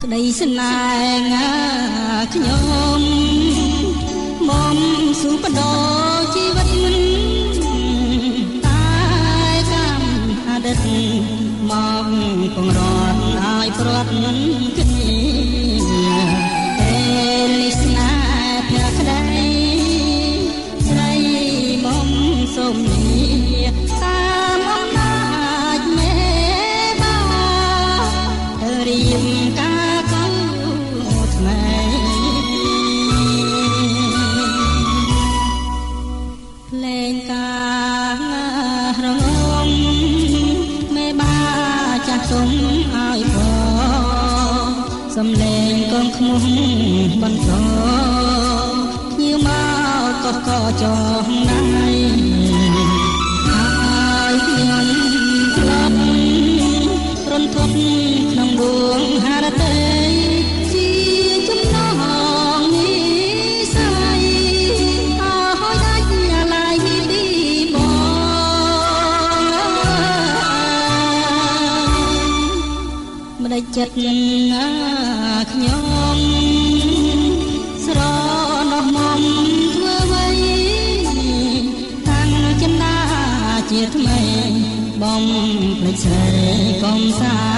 ក្តីស្នេហាខ្ញុំមកស៊ូបដោជីវិតតែកម្មអតីតមកពងរត់ឲ្យព្រាត់គ្នាពេលនេះស្នេហ៍ភក្តីស្រីមកសូមលាតាមអំណាចមេបារៀបការកូនថ្មីភ្លេងការរងំមេបាចាស់ទុំឲ្យបងសំលេងកូនខ្មុំបន្តញៀវមកកកចងណៃហើយខ្ញុំក្លប់រន្ធត់ក្នុងដួងហារតីជាចំណងនិស័យអើហើយដាច់អាឡ័យទីបងម្ដេចចិត្តខ្ញុំស្រណោះមុំធ្វើអ្វីតាំងចិន្តាជាថ្មីបំភ្លេចស្រីកំសា